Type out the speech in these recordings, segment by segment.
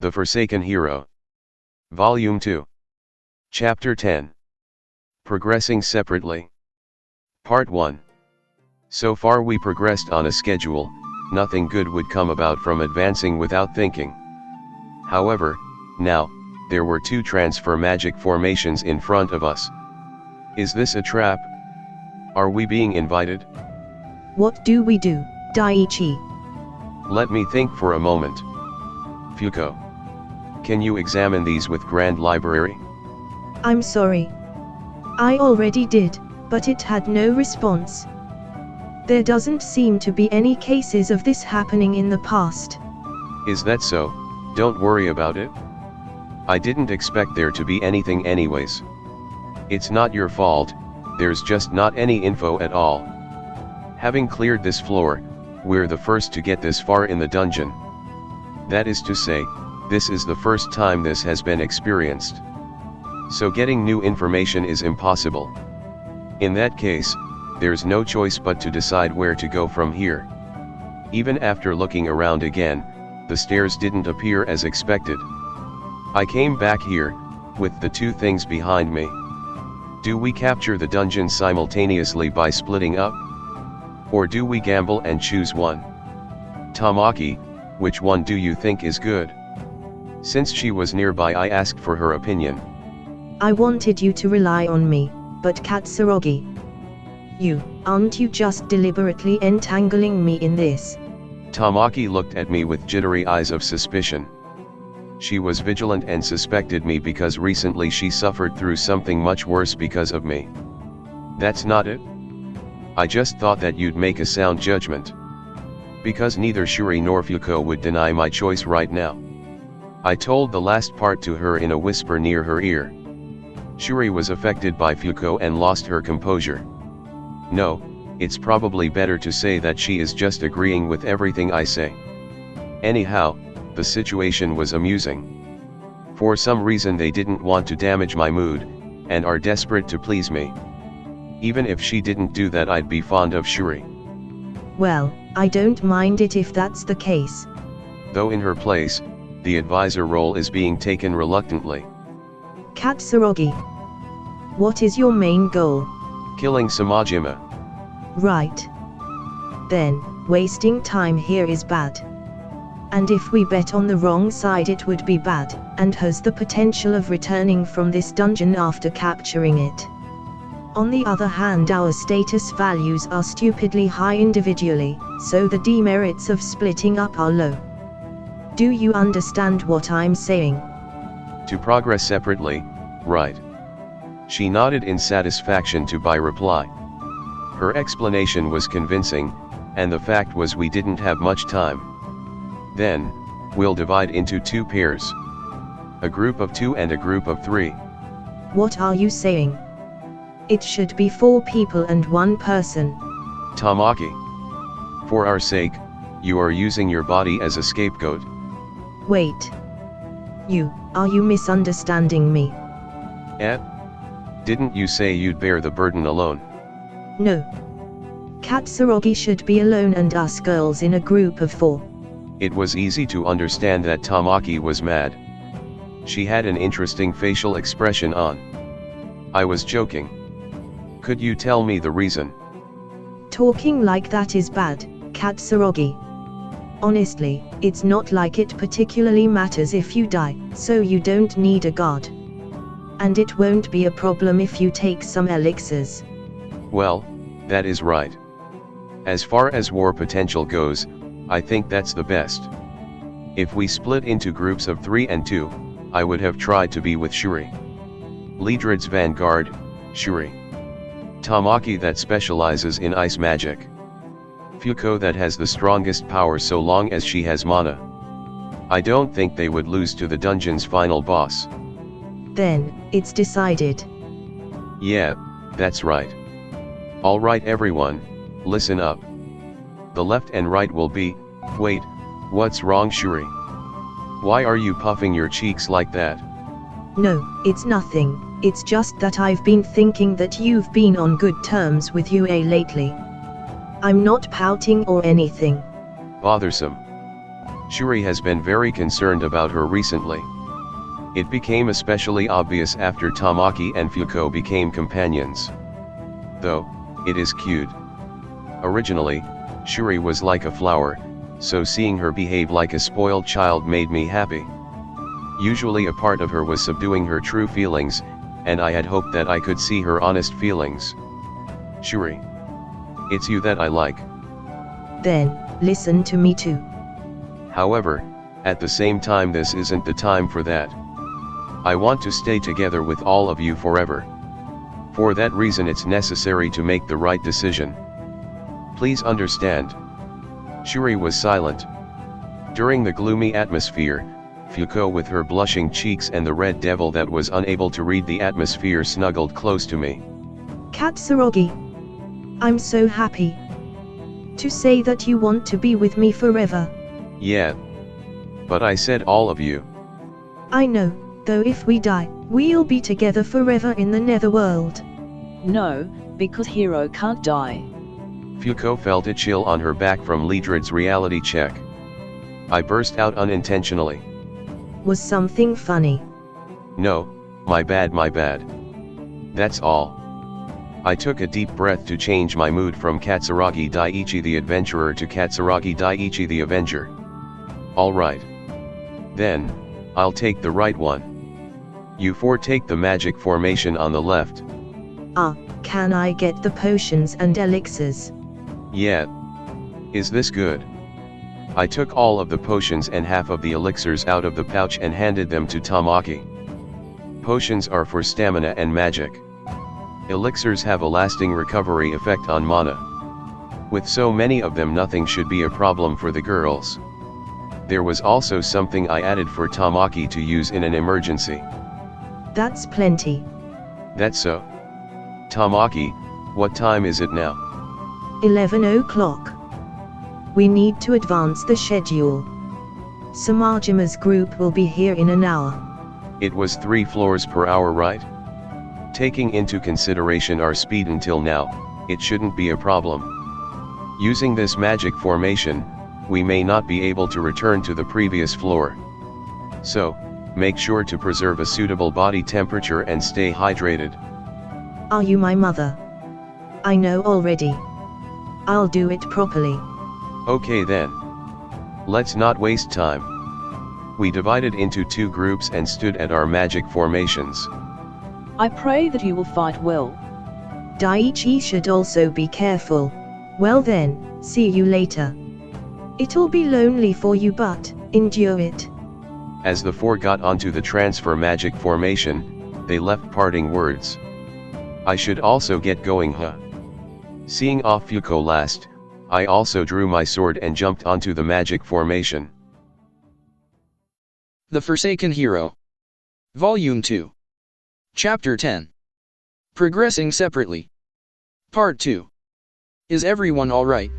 The Forsaken Hero. Volume 2. Chapter 10. Progressing Separately. Part 1. So far we progressed on a schedule, nothing good would come about from advancing without thinking. However, now, there were two transfer magic formations in front of us. Is this a trap? Are we being invited? What do we do, Daiichi? Let me think for a moment. V2Ch, can you examine these with Grand Library? I'm sorry. I already did, but it had no response. There doesn't seem to be any cases of this happening in the past. Is that so? Don't worry about it. I didn't expect there to be anything anyways. It's not your fault, there's just not any info at all. Having cleared this floor, we're the first to get this far in the dungeon. That is to say, this is the first time this has been experienced. So getting new information is impossible. In that case, there's no choice but to decide where to go from here. Even after looking around again, the stairs didn't appear as expected. I came back here, with the two things behind me. Do we capture the dungeon simultaneously by splitting up? Or do we gamble and choose one? Tamaki, which one do you think is good? Since she was nearby, I asked for her opinion. I wanted you to rely on me, but Katsurogi. Aren't you just deliberately entangling me in this? Tamaki looked at me with jittery eyes of suspicion. She was vigilant and suspected me because recently she suffered through something much worse because of me. That's not it? I just thought that you'd make a sound judgment. Because neither Shuri nor V2Ch would deny my choice right now. I told the last part to her in a whisper near her ear. Shuri was affected by V2Ch and lost her composure. No, it's probably better to say that she is just agreeing with everything I say. Anyhow, the situation was amusing. For some reason they didn't want to damage my mood, and are desperate to please me. Even if she didn't do that, I'd be fond of Shuri. Well, I don't mind it if that's the case. Though in her place, the advisor role is being taken reluctantly. Katsurogi. What is your main goal? Killing Samajima. Right. Then, wasting time here is bad. And if we bet on the wrong side it would be bad, and has the potential of returning from this dungeon after capturing it. On the other hand, our status values are stupidly high individually, so the demerits of splitting up are low. Do you understand what I'm saying? To progress separately, right. She nodded in satisfaction to my reply. Her explanation was convincing, and the fact was we didn't have much time. Then, we'll divide into two pairs. A group of 2 and a group of 3. What are you saying? It should be 4 people and 1 person. Tamaki. For our sake, you are using your body as a scapegoat. Wait. Are you misunderstanding me? Didn't you say you'd bear the burden alone? No. Katsurogi should be alone and us girls in a group of 4. It was easy to understand that Tamaki was mad. She had an interesting facial expression on. I was joking. Could you tell me the reason? Talking like that is bad, Katsurogi. Honestly, it's not like it particularly matters if you die, so you don't need a guard. And it won't be a problem if you take some elixirs. Well, that is right. As far as war potential goes, I think that's the best. If we split into groups of 3 and 2, I would have tried to be with Shuri. Liedred's vanguard, Shuri. Tamaki that specializes in ice magic. V2Ch that has the strongest power so long as she has mana. I don't think they would lose to the dungeon's final boss. Then, it's decided. Yeah, that's right. Alright everyone, listen up. The left and right will be, wait, what's wrong Shuri? Why are you puffing your cheeks like that? No, it's nothing, it's just that I've been thinking that you've been on good terms with Yue lately. I'm not pouting or anything. Bothersome. Shuri has been very concerned about her recently. It became especially obvious after Tamaki and Fuko became companions. Though, it is cute. Originally, Shuri was like a flower, so seeing her behave like a spoiled child made me happy. Usually a part of her was subduing her true feelings, and I had hoped that I could see her honest feelings. Shuri. It's you that I like. Then, listen to me too. However, at the same time this isn't the time for that. I want to stay together with all of you forever. For that reason it's necessary to make the right decision. Please understand. Shuri was silent. During the gloomy atmosphere, Fuko with her blushing cheeks and the red devil that was unable to read the atmosphere snuggled close to me. Katsuragi. I'm so happy to say that you want to be with me forever. Yeah. But I said all of you. I know, though if we die, we'll be together forever in the netherworld. No, because Hero can't die. Fuko felt a chill on her back from Liedred's reality check. I burst out unintentionally. Was something funny? No, my bad. That's all. I took a deep breath to change my mood from Katsuragi Daiichi the Adventurer to Katsuragi Daiichi the Avenger. Alright. Then, I'll take the right one. You four take the magic formation on the left. Can I get the potions and elixirs? Yeah. Is this good? I took all of the potions and half of the elixirs out of the pouch and handed them to Tamaki. Potions are for stamina and magic. Elixirs have a lasting recovery effect on mana. With so many of them nothing should be a problem for the girls. There was also something I added for Tamaki to use in an emergency. That's plenty. That's so. Tamaki, what time is it now? 11 o'clock. We need to advance the schedule. Samajima's group will be here in an hour. It was 3 floors per hour, right? Taking into consideration our speed until now, it shouldn't be a problem. Using this magic formation, we may not be able to return to the previous floor. So, make sure to preserve a suitable body temperature and stay hydrated. Are you my mother? I know already. I'll do it properly. Okay then. Let's not waste time. We divided into 2 groups and stood at our magic formations. I pray that you will fight well. Daiichi should also be careful. Well then, see you later. It'll be lonely for you but, endure it. As the 4 got onto the transfer magic formation, they left parting words. I should also get going, huh? Seeing off Fuko last, I also drew my sword and jumped onto the magic formation. The Forsaken Hero. Volume 2. Chapter 10. Progressing Separately. Part 2. Is everyone alright?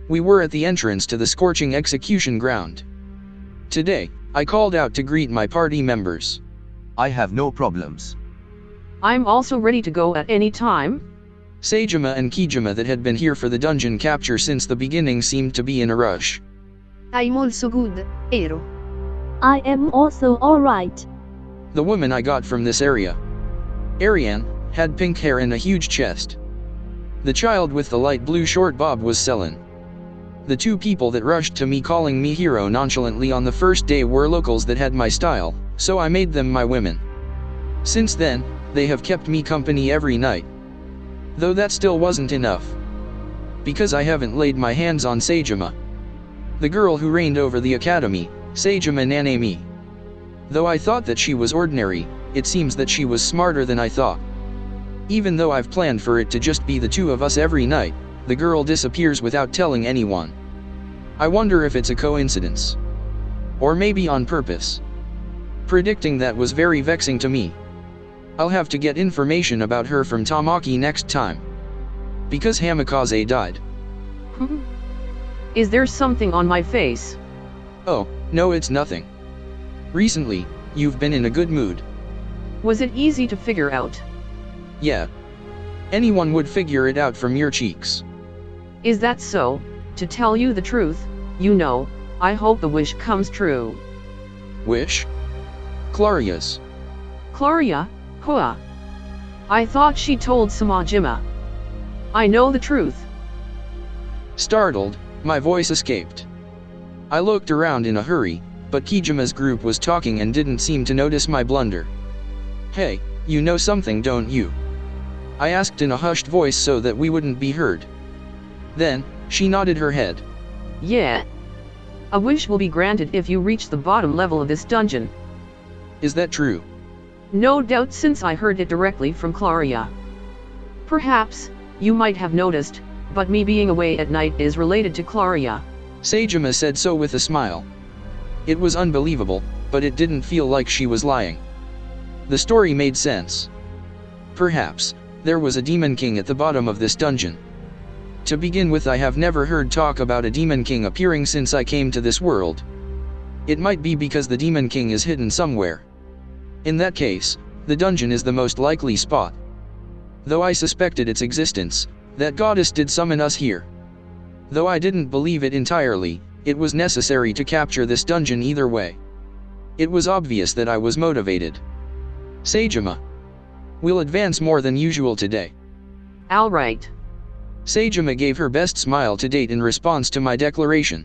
We were at the entrance to the scorching execution ground. Today, I called out to greet my party members. I have no problems. I'm also ready to go at any time. Seijima and Kijima that had been here for the dungeon capture since the beginning seemed to be in a rush. I'm also good, Ero. I am also alright. The woman I got from this area, Ariane, had pink hair and a huge chest. The child with the light blue short bob was Selen. The 2 people that rushed to me calling me hero nonchalantly on the first day were locals that had my style, so I made them my women. Since then, they have kept me company every night. Though that still wasn't enough. Because I haven't laid my hands on Seijima, the girl who reigned over the academy, Seijima Nanami. Though I thought that she was ordinary, it seems that she was smarter than I thought. Even though I've planned for it to just be the 2 of us every night, the girl disappears without telling anyone. I wonder if it's a coincidence. Or maybe on purpose. Predicting that was very vexing to me. I'll have to get information about her from Tamaki next time. Because Hamikaze died. Is there something on my face? Oh, no, it's nothing. Recently, you've been in a good mood. Was it easy to figure out? Yeah. Anyone would figure it out from your cheeks. Is that so? To tell you the truth, you know, I hope the wish comes true. Wish? Claria's. Claria, Hua. I thought she told Samajima. I know the truth. Startled, my voice escaped. I looked around in a hurry, but Kijima's group was talking and didn't seem to notice my blunder. Hey, you know something, don't you? I asked in a hushed voice so that we wouldn't be heard. Then, she nodded her head. Yeah. A wish will be granted if you reach the bottom level of this dungeon. Is that true? No doubt, since I heard it directly from Claria. Perhaps, you might have noticed, but me being away at night is related to Claria. Seijima said so with a smile. It was unbelievable, but it didn't feel like she was lying. The story made sense. Perhaps, there was a demon king at the bottom of this dungeon. To begin with, I have never heard talk about a demon king appearing since I came to this world. It might be because the demon king is hidden somewhere. In that case, the dungeon is the most likely spot. Though I suspected its existence, that goddess did summon us here. Though I didn't believe it entirely, it was necessary to capture this dungeon either way. It was obvious that I was motivated. Seijima. We'll advance more than usual today. All right. Seijima gave her best smile to date in response to my declaration.